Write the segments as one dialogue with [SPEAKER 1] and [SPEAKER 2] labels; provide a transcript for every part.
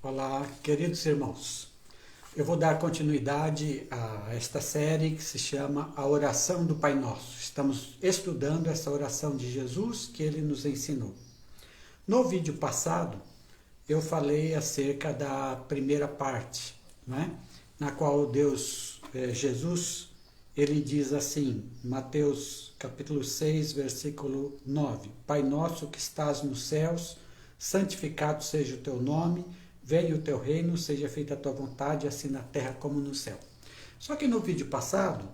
[SPEAKER 1] Olá, queridos irmãos. Eu vou dar continuidade a esta série que se chama A Oração do Pai Nosso. Estamos estudando essa oração de Jesus que ele nos ensinou. No vídeo passado, eu falei acerca da primeira parte, né? Na qual Jesus, ele diz assim, Mateus capítulo 6, versículo 9: Pai nosso que estás nos céus, santificado seja o teu nome, venha o teu reino, seja feita a tua vontade, assim na terra como no céu. Só que no vídeo passado,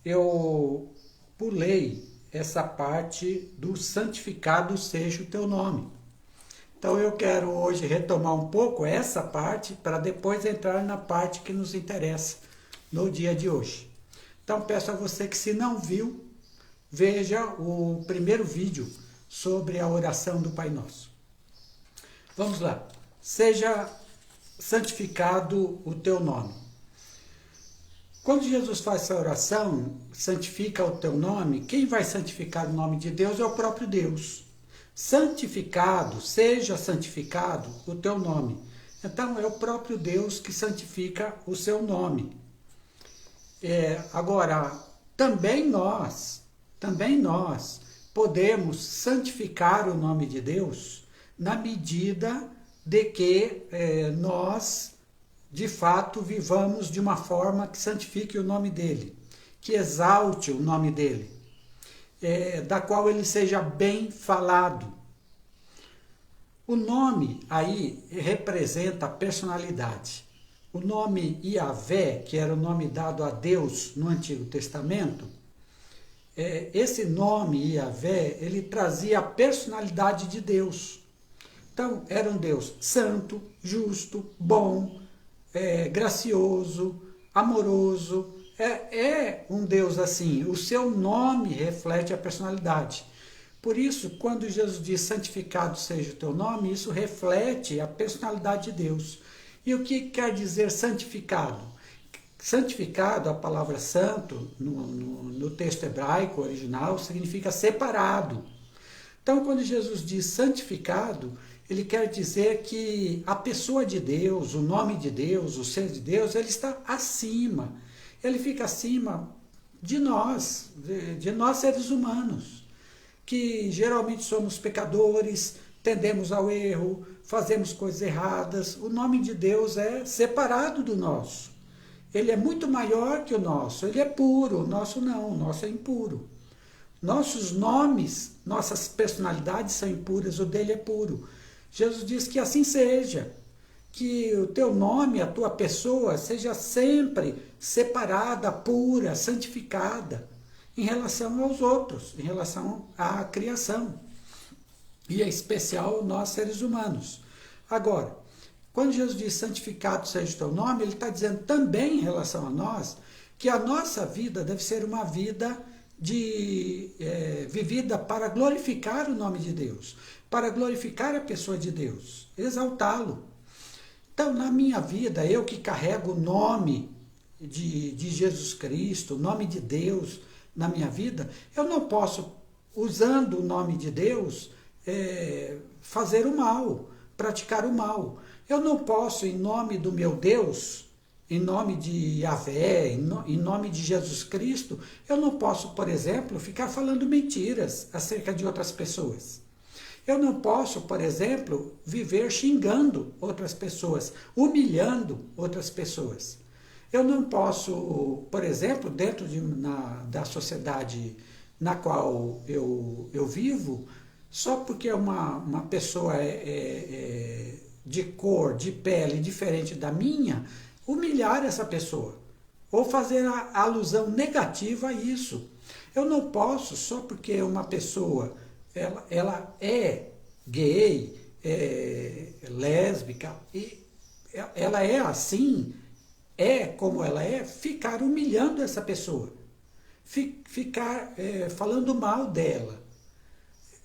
[SPEAKER 1] eu pulei essa parte do santificado seja o teu nome. Então eu quero hoje retomar um pouco essa parte para depois entrar na parte que nos interessa no dia de hoje. Então peço a você que, se não viu, veja o primeiro vídeo sobre a oração do Pai Nosso. Vamos lá. Seja santificado o teu nome. Quando Jesus faz essa oração, santifica o teu nome, quem vai santificar o nome de Deus é o próprio Deus. Santificado, seja santificado o teu nome. Então é o próprio Deus que santifica o seu nome. Agora, também nós podemos santificar o nome de Deus na medida de que nós, de fato, vivamos de uma forma que santifique o nome dele, que exalte o nome dele, da qual ele seja bem falado. O nome aí representa a personalidade. O nome Yahvé, que era o nome dado a Deus no Antigo Testamento, esse nome Yahvé, ele trazia a personalidade de Deus. Então, era um Deus santo, justo, bom, gracioso, amoroso. É um Deus assim. O seu nome reflete a personalidade. Por isso, quando Jesus diz santificado seja o teu nome, isso reflete a personalidade de Deus. E o que quer dizer santificado? Santificado, a palavra santo, no texto hebraico original, significa separado. Então, quando Jesus diz santificado, ele quer dizer que a pessoa de Deus, o nome de Deus, o ser de Deus, ele está acima. Ele fica acima de nós seres humanos, que geralmente somos pecadores, tendemos ao erro, fazemos coisas erradas. O nome de Deus é separado do nosso. Ele é muito maior que o nosso, ele é puro, o nosso não, o nosso é impuro. Nossos nomes, nossas personalidades são impuras, o dele é puro. Jesus diz que assim seja, que o teu nome, a tua pessoa, seja sempre separada, pura, santificada, em relação aos outros, em relação à criação, e em especial nós seres humanos. Agora, quando Jesus diz santificado seja o teu nome, ele está dizendo também em relação a nós, que a nossa vida deve ser uma vida vivida para glorificar o nome de Deus, para glorificar a pessoa de Deus, exaltá-lo. Então, na minha vida, eu que carrego o nome de Jesus Cristo, o nome de Deus na minha vida, eu não posso, usando o nome de Deus, fazer o mal, praticar o mal. Eu não posso, em nome do meu Deus, em nome de Yahvé, em nome de Jesus Cristo, eu não posso, por exemplo, ficar falando mentiras acerca de outras pessoas. Eu não posso, por exemplo, viver xingando outras pessoas, humilhando outras pessoas. Eu não posso, por exemplo, dentro da sociedade na qual eu vivo, só porque uma pessoa de cor, de pele diferente da minha, humilhar essa pessoa, ou fazer a alusão negativa a isso. Eu não posso, só porque uma pessoa ela é gay, lésbica, e ela é assim, como ela é, ficar humilhando essa pessoa, ficar falando mal dela.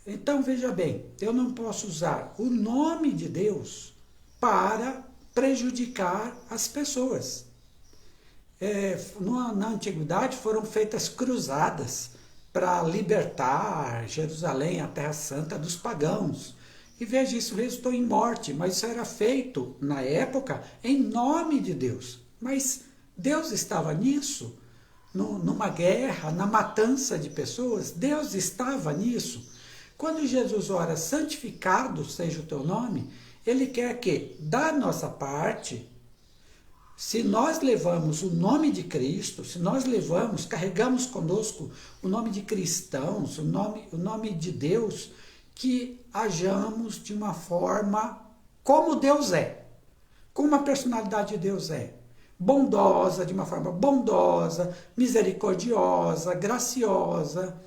[SPEAKER 1] Então, veja bem, eu não posso usar o nome de Deus para prejudicar as pessoas. Na antiguidade foram feitas cruzadas para libertar Jerusalém, a Terra Santa, dos pagãos. E veja, isso resultou em morte, mas isso era feito, na época, em nome de Deus. Mas Deus estava nisso, numa guerra, na matança de pessoas, Deus estava nisso. Quando Jesus ora, santificado seja o teu nome, ele quer que, da nossa parte, se nós levamos o nome de Cristo, se nós levamos, carregamos conosco o nome de cristãos, o nome de Deus, que hajamos de uma forma como Deus é, como a personalidade de Deus é. Bondosa, de uma forma bondosa, misericordiosa, graciosa,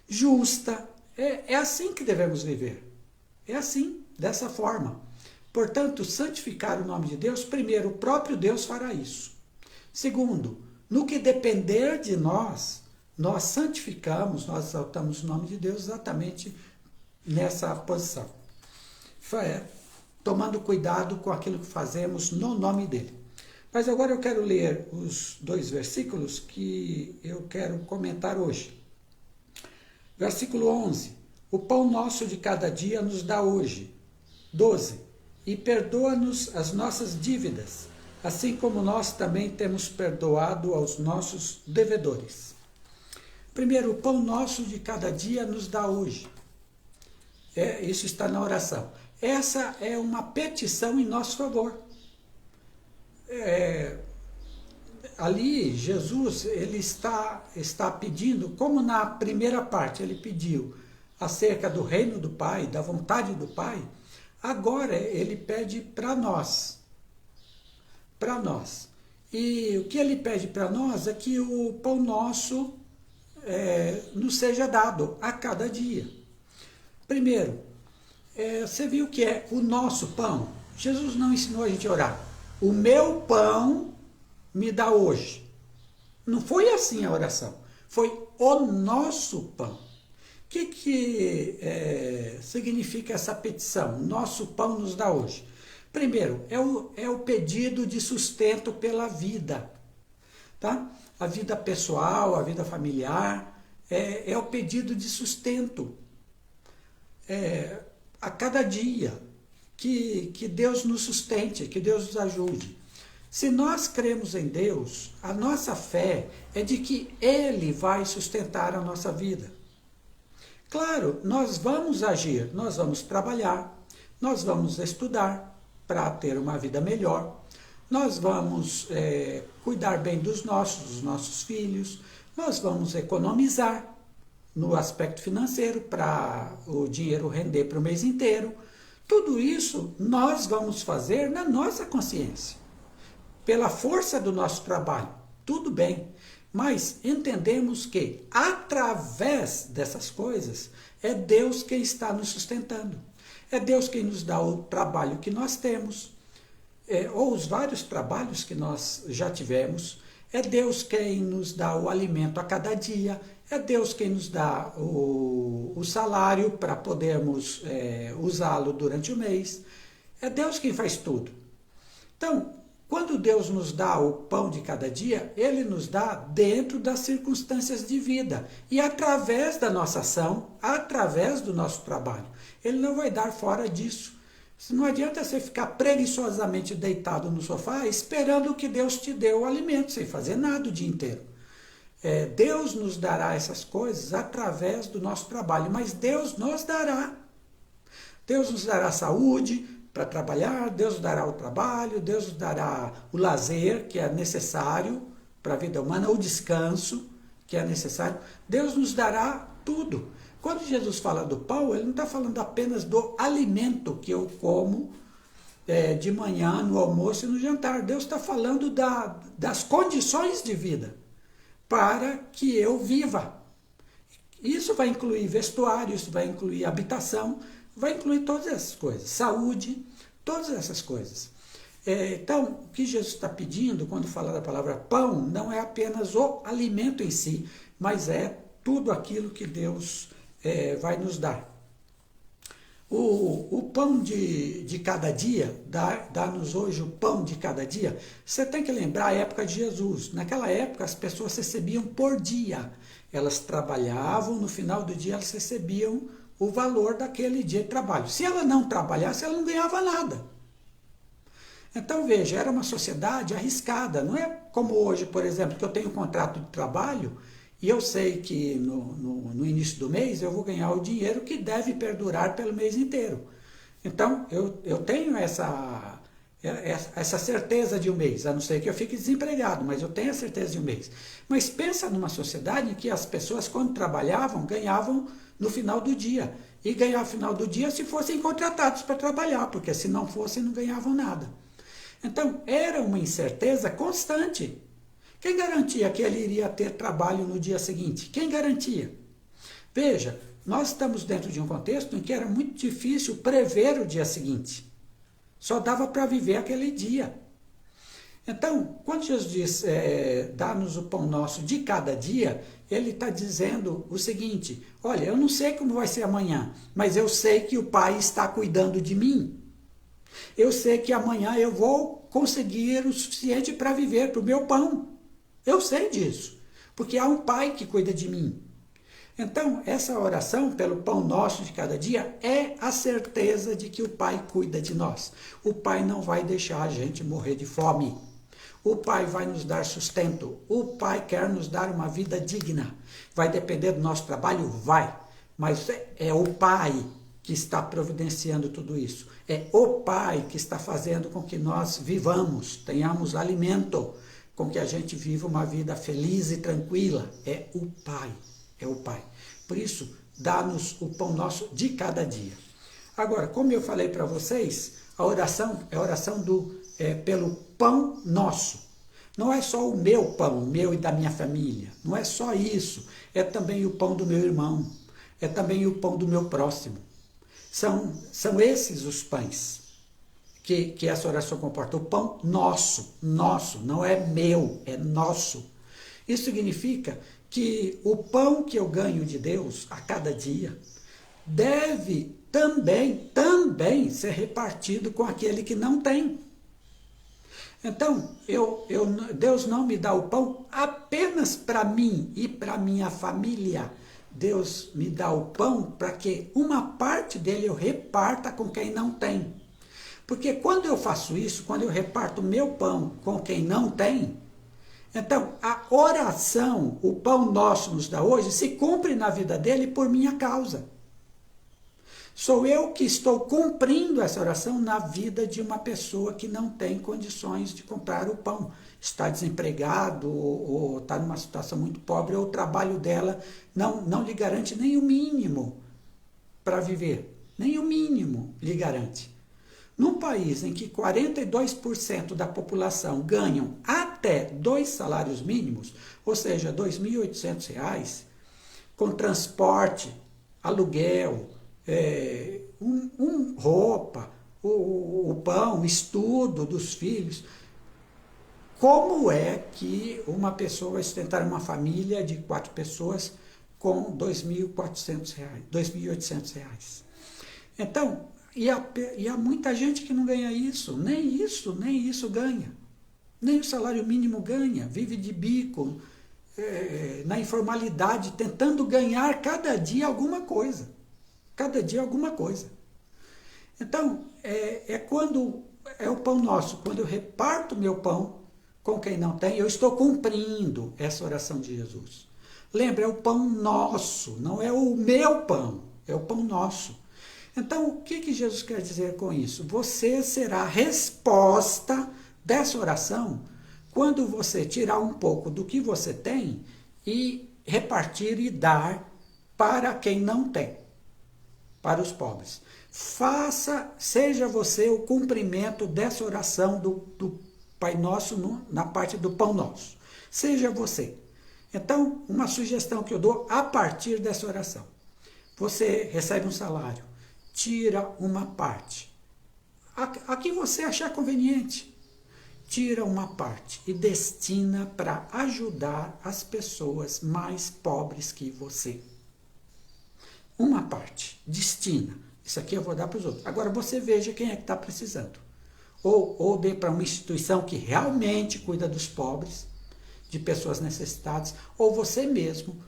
[SPEAKER 1] justa. É assim que devemos viver. É assim, dessa forma. Portanto, santificar o nome de Deus, primeiro, o próprio Deus fará isso. Segundo, no que depender de nós, nós santificamos, nós exaltamos o nome de Deus exatamente nessa posição. Tomando cuidado com aquilo que fazemos no nome dele. Mas agora eu quero ler os 2 versículos que eu quero comentar hoje. Versículo 11. O pão nosso de cada dia nos dá hoje. 12. E perdoa-nos as nossas dívidas, assim como nós também temos perdoado aos nossos devedores. Primeiro, o pão nosso de cada dia nos dá hoje. Isso está na oração. Essa é uma petição em nosso favor. Ali, Jesus ele está pedindo, como na primeira parte ele pediu acerca do reino do Pai, da vontade do Pai, agora ele pede para nós. Para nós. E o que ele pede para nós é que o pão nosso nos seja dado a cada dia. Primeiro, você viu o que é o nosso pão? Jesus não ensinou a gente a orar. O meu pão me dá hoje. Não foi assim a oração. Foi o nosso pão. O que significa essa petição? Nosso pão nos dá hoje. Primeiro, é o pedido de sustento pela vida. Tá? A vida pessoal, a vida familiar, é o pedido de sustento. A cada dia, que Deus nos sustente, que Deus nos ajude. Se nós cremos em Deus, a nossa fé é de que Ele vai sustentar a nossa vida. Claro, nós vamos agir, nós vamos trabalhar, nós vamos estudar para ter uma vida melhor, nós vamos cuidar bem dos nossos filhos, nós vamos economizar no aspecto financeiro para o dinheiro render para o mês inteiro. Tudo isso nós vamos fazer na nossa consciência, pela força do nosso trabalho. Tudo bem, mas entendemos que através dessas coisas é Deus quem está nos sustentando. É Deus quem nos dá o trabalho que nós temos, ou os vários trabalhos que nós já tivemos. É Deus quem nos dá o alimento a cada dia. É Deus quem nos dá o salário para podermos usá-lo durante o mês. É Deus quem faz tudo. Então, quando Deus nos dá o pão de cada dia, Ele nos dá dentro das circunstâncias de vida e através da nossa ação, através do nosso trabalho. Ele não vai dar fora disso. Não adianta você ficar preguiçosamente deitado no sofá esperando que Deus te dê o alimento, sem fazer nada o dia inteiro. Deus nos dará essas coisas através do nosso trabalho, mas Deus nos dará. Deus nos dará saúde para trabalhar, Deus nos dará o trabalho, Deus nos dará o lazer, que é necessário para a vida humana, o descanso, que é necessário. Deus nos dará tudo. Quando Jesus fala do pão, ele não está falando apenas do alimento que eu como de manhã, no almoço e no jantar. Deus está falando das condições de vida para que eu viva. Isso vai incluir vestuário, isso vai incluir habitação, vai incluir todas essas coisas, saúde, todas essas coisas. Então, o que Jesus está pedindo quando fala da palavra pão não é apenas o alimento em si, mas é tudo aquilo que Deus vai nos dar. O pão de cada dia, dá-nos hoje o pão de cada dia, você tem que lembrar a época de Jesus. Naquela época as pessoas recebiam por dia. Elas trabalhavam, no final do dia elas recebiam o valor daquele dia de trabalho. Se ela não trabalhasse, ela não ganhava nada. Então, veja, era uma sociedade arriscada. Não é como hoje, por exemplo, que eu tenho um contrato de trabalho e eu sei que no início do mês eu vou ganhar o dinheiro que deve perdurar pelo mês inteiro. Então, eu tenho essa certeza de um mês, a não ser que eu fique desempregado, mas eu tenho a certeza de um mês. Mas pensa numa sociedade em que as pessoas, quando trabalhavam, ganhavam no final do dia. E ganhar no final do dia se fossem contratados para trabalhar, porque se não fossem, não ganhavam nada. Então, era uma incerteza constante. Quem garantia que ele iria ter trabalho no dia seguinte? Quem garantia? Veja, nós estamos dentro de um contexto em que era muito difícil prever o dia seguinte. Só dava para viver aquele dia. Então, quando Jesus diz, dá-nos o pão nosso de cada dia, ele está dizendo o seguinte, olha, eu não sei como vai ser amanhã, mas eu sei que o Pai está cuidando de mim. Eu sei que amanhã eu vou conseguir o suficiente para viver, para o meu pão. Eu sei disso, porque há um Pai que cuida de mim. Então, essa oração pelo pão nosso de cada dia é a certeza de que o Pai cuida de nós. O Pai não vai deixar a gente morrer de fome. O Pai vai nos dar sustento. O Pai quer nos dar uma vida digna. Vai depender do nosso trabalho? Vai. Mas é o Pai que está providenciando tudo isso. É o Pai que está fazendo com que nós vivamos, tenhamos alimento, com que a gente viva uma vida feliz e tranquila. É o Pai. É o Pai. Por isso, dá-nos o pão nosso de cada dia. Agora, como eu falei para vocês, a oração é a oração pelo pão nosso. Não é só o meu pão, o meu e da minha família. Não é só isso. É também o pão do meu irmão. É também o pão do meu próximo. São esses os pães que essa oração comporta. O pão nosso, não é meu, é nosso. Isso significa que o pão que eu ganho de Deus a cada dia deve também ser repartido com aquele que não tem. Então, Deus não me dá o pão apenas para mim e para minha família. Deus me dá o pão para que uma parte dele eu reparta com quem não tem. Porque quando eu faço isso, quando eu reparto o meu pão com quem não tem, então a oração, o pão nosso nos dá hoje, se cumpre na vida dele por minha causa. Sou eu que estou cumprindo essa oração na vida de uma pessoa que não tem condições de comprar o pão. Está desempregado ou está numa situação muito pobre, ou o trabalho dela não lhe garante nem o mínimo para viver. Nem o mínimo lhe garante. Num país em que 42% da população ganham até 2 salários mínimos, ou seja, R$ 2.800, com transporte, aluguel, roupa, o pão, estudo dos filhos. Como é que uma pessoa vai sustentar uma família de 4 pessoas com R$ 2.400, R$ 2.800? Então, e há muita gente que não ganha isso, nem isso ganha. Nem o salário mínimo ganha, vive de bico, na informalidade, tentando ganhar cada dia alguma coisa. Cada dia alguma coisa. Então, quando é o pão nosso, quando eu reparto meu pão com quem não tem, eu estou cumprindo essa oração de Jesus. Lembra, é o pão nosso, não é o meu pão, é o pão nosso. Então, o que Jesus quer dizer com isso? Você será a resposta dessa oração quando você tirar um pouco do que você tem e repartir e dar para quem não tem, para os pobres. Seja você o cumprimento dessa oração do Pai Nosso na parte do pão nosso. Seja você. Então, uma sugestão que eu dou a partir dessa oração. Você recebe um salário, tira uma parte. A que você achar conveniente. Tira uma parte e destina para ajudar as pessoas mais pobres que você. Uma parte, destina. Isso aqui eu vou dar para os outros. Agora você veja quem é que está precisando. Ou dê para uma instituição que realmente cuida dos pobres, de pessoas necessitadas, ou você mesmo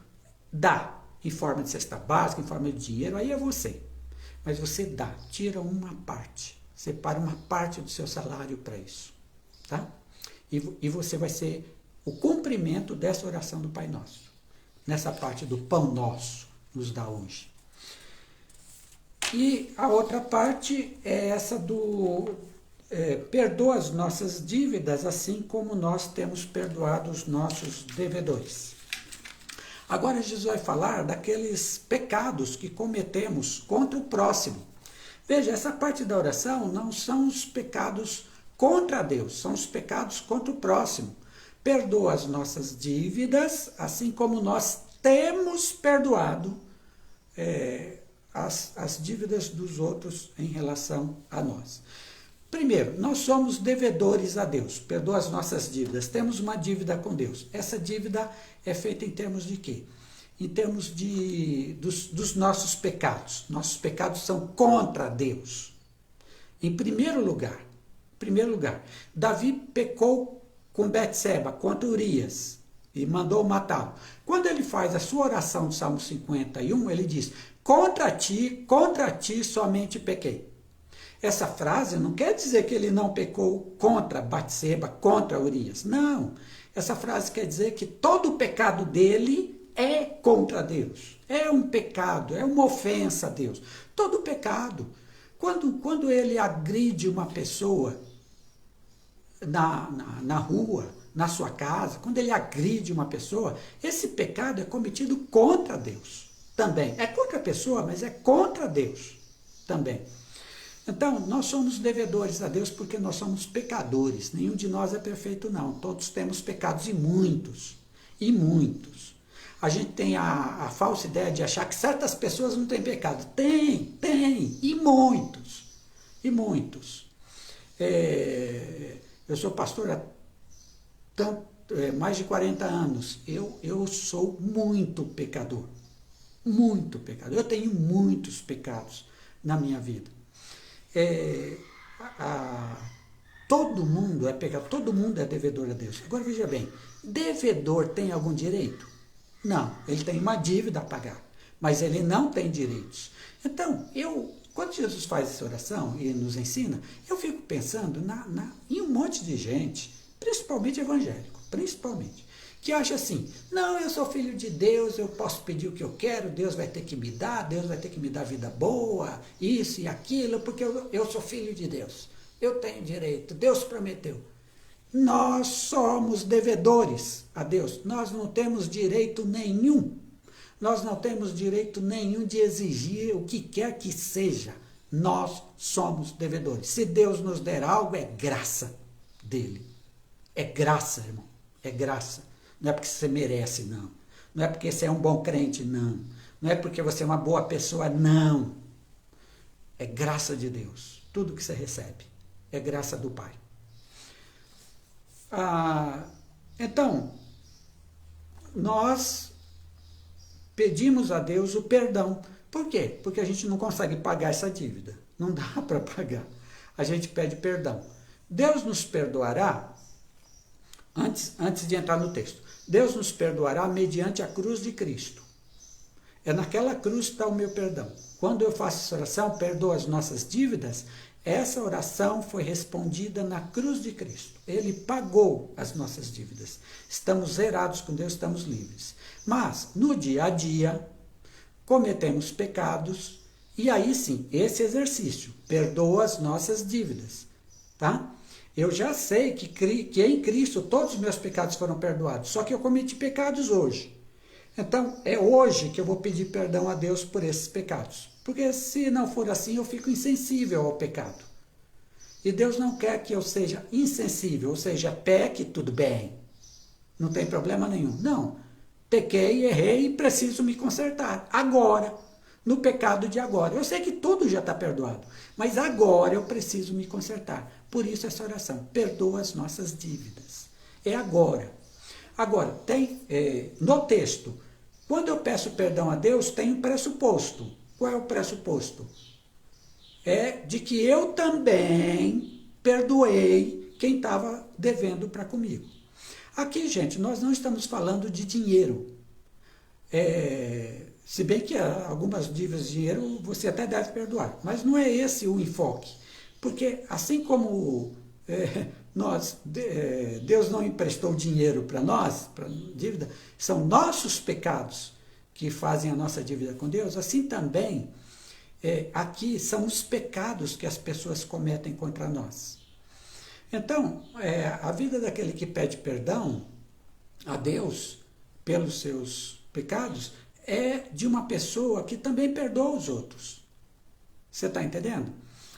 [SPEAKER 1] dá em forma de cesta básica, em forma de dinheiro, aí é você. Mas você dá, tira uma parte, separa uma parte do seu salário para isso, tá? E você vai ser o cumprimento dessa oração do Pai Nosso, nessa parte do pão nosso, nos dá hoje. E a outra parte é essa do perdoa as nossas dívidas, assim como nós temos perdoado os nossos devedores. Agora Jesus vai falar daqueles pecados que cometemos contra o próximo. Veja, essa parte da oração não são os pecados contra Deus, são os pecados contra o próximo. Perdoa as nossas dívidas, assim como nós temos perdoado as dívidas dos outros em relação a nós. Primeiro, nós somos devedores a Deus. Perdoa as nossas dívidas. Temos uma dívida com Deus. Essa dívida é feita em termos de quê? Em termos dos nossos pecados. Nossos pecados são contra Deus. Em primeiro lugar, Davi pecou com Betseba, contra Urias, e mandou matá-lo. Quando ele faz a sua oração do Salmo 51, ele diz: contra ti somente pequei. Essa frase não quer dizer que ele não pecou contra Batseba, contra Urias. Não. Essa frase quer dizer que todo o pecado dele é contra Deus. É um pecado, é uma ofensa a Deus. Todo pecado. Quando ele agride uma pessoa na rua, na sua casa, quando ele agride uma pessoa, esse pecado é cometido contra Deus também. É contra a pessoa, mas é contra Deus também. Então, nós somos devedores a Deus porque nós somos pecadores. Nenhum de nós é perfeito, não. Todos temos pecados, e muitos. E muitos. A gente tem a falsa ideia de achar que certas pessoas não têm pecado. Tem. E muitos. E muitos. Eu sou pastor há mais de 40 anos. Eu sou muito pecador. Muito pecador. Eu tenho muitos pecados na minha vida. Todo mundo é pecador, todo mundo é devedor a Deus. Agora veja bem, devedor tem algum direito? Não, ele tem uma dívida a pagar, mas ele não tem direitos. Então, quando Jesus faz essa oração e nos ensina, eu fico pensando em um monte de gente, principalmente evangélico, que acha assim: não, eu sou filho de Deus, eu posso pedir o que eu quero, Deus vai ter que me dar, Deus vai ter que me dar vida boa, isso e aquilo, porque eu sou filho de Deus, eu tenho direito, Deus prometeu. Nós somos devedores a Deus, nós não temos direito nenhum, de exigir o que quer que seja, nós somos devedores. Se Deus nos der algo, é graça dele, é graça, irmão, é graça. Não é porque você merece, não. Não é porque você é um bom crente, não. Não é porque você é uma boa pessoa, não. É graça de Deus. Tudo que você recebe é graça do Pai. Então, nós pedimos a Deus o perdão. Por quê? Porque a gente não consegue pagar essa dívida. Não dá para pagar. A gente pede perdão. Deus nos perdoará, antes de entrar no texto, Deus nos perdoará mediante a cruz de Cristo. É naquela cruz que está o meu perdão. Quando eu faço essa oração, perdoa as nossas dívidas, essa oração foi respondida na cruz de Cristo. Ele pagou as nossas dívidas. Estamos zerados com Deus, estamos livres. Mas, no dia a dia, cometemos pecados, e aí sim, esse exercício, perdoa as nossas dívidas. Tá? Eu já sei que em Cristo todos os meus pecados foram perdoados, só que eu cometi pecados hoje. Então, é hoje que eu vou pedir perdão a Deus por esses pecados. Porque se não for assim, eu fico insensível ao pecado. E Deus não quer que eu seja insensível, ou seja, peque, tudo bem. Não tem problema nenhum. Não. Pequei, errei e preciso me consertar. Agora. No pecado de agora. Eu sei que tudo já está perdoado, mas agora eu preciso me consertar. Por isso essa oração, perdoa as nossas dívidas. É agora. Agora, tem no texto, quando eu peço perdão a Deus, tem um pressuposto. Qual é o pressuposto? É de que eu também perdoei quem estava devendo para comigo. Aqui, gente, nós não estamos falando de dinheiro. Se bem que algumas dívidas de dinheiro você até deve perdoar, mas não é esse o enfoque. Porque assim como Deus não emprestou dinheiro para nós, para dívida, são nossos pecados que fazem a nossa dívida com Deus, assim também aqui são os pecados que as pessoas cometem contra nós. Então, a vida daquele que pede perdão a Deus pelos seus pecados é de uma pessoa que também perdoa os outros. Você está entendendo?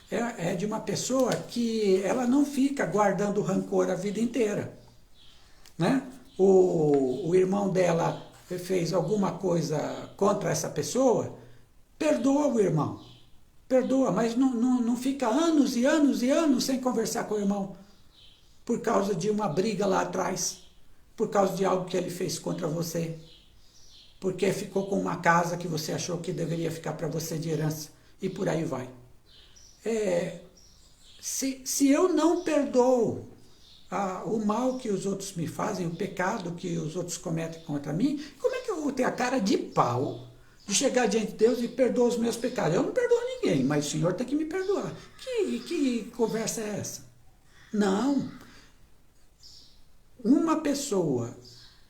[SPEAKER 1] É de uma pessoa que ela não fica guardando rancor a vida inteira. Né? O irmão dela fez alguma coisa contra essa pessoa, perdoa o irmão. Perdoa, mas não fica anos e anos e anos sem conversar com o irmão por causa de uma briga lá atrás, por causa de algo que ele fez contra você, porque ficou com uma casa que você achou que deveria ficar para você de herança, e por aí vai. Se eu não perdoo o mal que os outros me fazem, o pecado que os outros cometem contra mim, como é que eu vou ter a cara de pau de chegar diante de Deus e perdoar os meus pecados? Eu não perdoo ninguém, mas o Senhor tem que me perdoar. Que conversa é essa? Não. Uma pessoa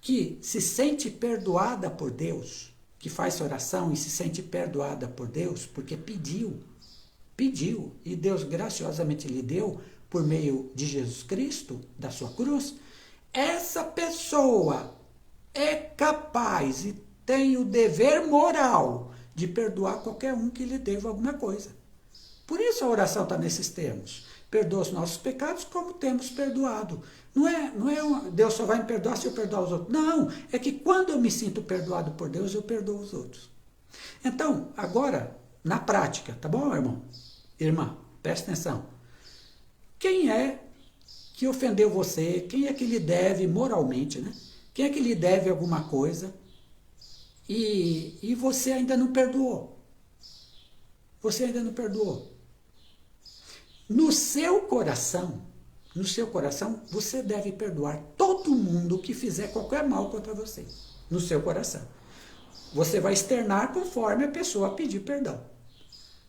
[SPEAKER 1] que se sente perdoada por Deus, que faz oração e se sente perdoada por Deus, porque pediu, e Deus graciosamente lhe deu, por meio de Jesus Cristo, da sua cruz, essa pessoa é capaz e tem o dever moral de perdoar qualquer um que lhe deva alguma coisa. Por isso a oração está nesses termos. Perdoa os nossos pecados como temos perdoado. Não é Deus só vai me perdoar se eu perdoar os outros. Não, é que quando eu me sinto perdoado por Deus, eu perdoo os outros. Então, agora, na prática, tá bom, irmão? Irmã, presta atenção. Quem é que ofendeu você? Quem é que lhe deve moralmente, né? Quem é que lhe deve alguma coisa e você ainda não perdoou? Você ainda não perdoou. No seu coração, você deve perdoar todo mundo que fizer qualquer mal contra você. No seu coração. Você vai externar conforme a pessoa pedir perdão.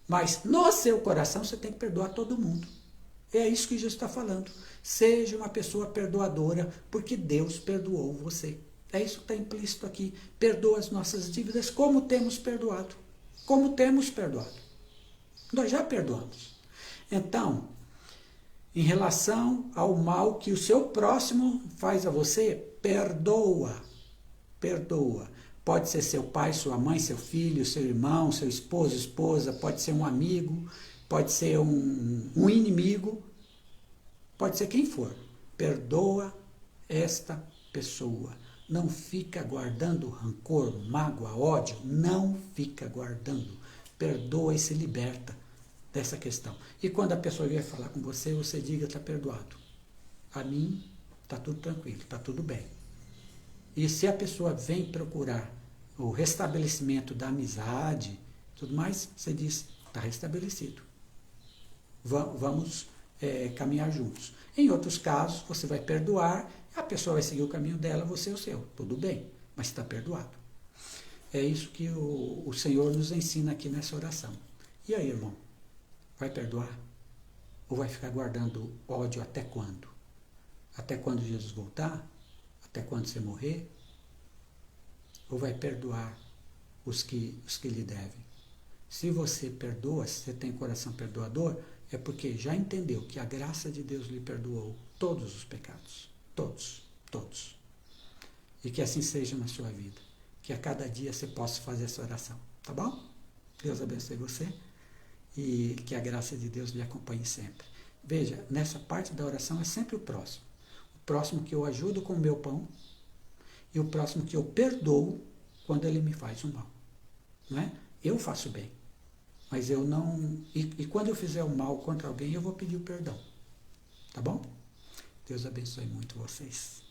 [SPEAKER 1] Mas no seu coração você tem que perdoar todo mundo. É isso que Jesus está falando. Seja uma pessoa perdoadora, porque Deus perdoou você. É isso que está implícito aqui. Perdoa as nossas dívidas como temos perdoado. Como temos perdoado. Nós já perdoamos. Então, em relação ao mal que o seu próximo faz a você, perdoa. Perdoa. Pode ser seu pai, sua mãe, seu filho, seu irmão, seu esposo, esposa, pode ser um amigo, pode ser um inimigo, pode ser quem for. Perdoa esta pessoa. Não fica guardando rancor, mágoa, ódio. Não fica guardando. Perdoa e se liberta dessa questão. E quando a pessoa vier falar com você, você diga, está perdoado. A mim, está tudo tranquilo, está tudo bem. E se a pessoa vem procurar o restabelecimento da amizade, tudo mais, você diz, está restabelecido. Vamos caminhar juntos. Em outros casos, você vai perdoar, a pessoa vai seguir o caminho dela, você o seu. Tudo bem, mas está perdoado. É isso que o Senhor nos ensina aqui nessa oração. E aí, irmão? Vai perdoar? Ou vai ficar guardando ódio até quando? Até quando Jesus voltar? Até quando você morrer? Ou vai perdoar os que lhe devem? Se você perdoa, se você tem coração perdoador, é porque já entendeu que a graça de Deus lhe perdoou todos os pecados. Todos, todos. E que assim seja na sua vida. Que a cada dia você possa fazer essa oração. Tá bom? Deus abençoe você. E que a graça de Deus lhe acompanhe sempre. Veja, nessa parte da oração é sempre o próximo. O próximo que eu ajudo com o meu pão e o próximo que eu perdoo quando ele me faz um mal. Não é? Eu faço bem, mas eu não... E quando eu fizer o mal contra alguém, eu vou pedir o perdão. Tá bom? Deus abençoe muito vocês.